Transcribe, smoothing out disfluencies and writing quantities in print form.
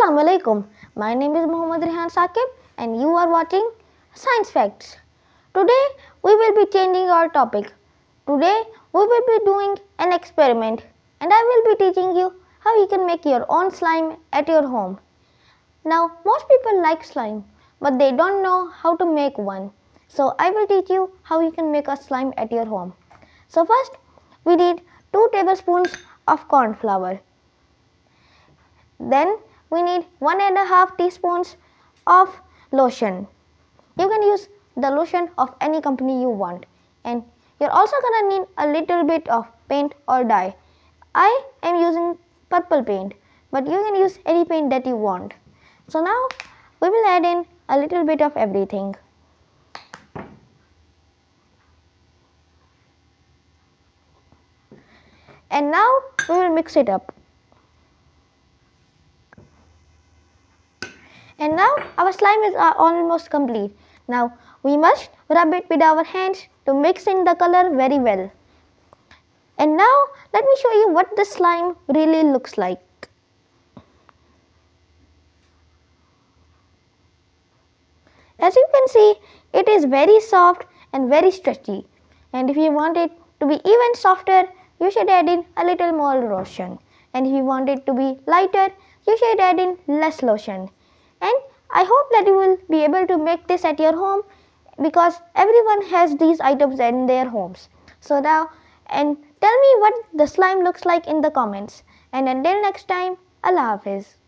Assalamualaikum. My name is Muhammad Rehan Saqib and you are watching Science Facts. Today we will be changing our topic. Today we will be doing an experiment and I will be teaching you how you can make your own slime at your home. Now most people like slime but they don't know how to make one. So I will teach you how you can make a slime at your home. So first we need 2 tablespoons of corn flour. Then we need 1.5 teaspoons of lotion. You can use the lotion of any company you want. And you're also gonna need a little bit of paint or dye. I am using purple paint, but you can use any paint that you want. So now we will add in a little bit of everything. And now we will mix it up. And now our slime is almost complete. Now we must rub it with our hands to mix in the color very well. And now let me show you what the slime really looks like. As you can see, it is very soft and very stretchy. And if you want it to be even softer, you should add in a little more lotion. And if you want it to be lighter, you should add in less lotion. And I hope that you will be able to make this at your home because everyone has these items in their homes. So now, and tell me what the slime looks like in the comments. And until next time, Allah Hafiz.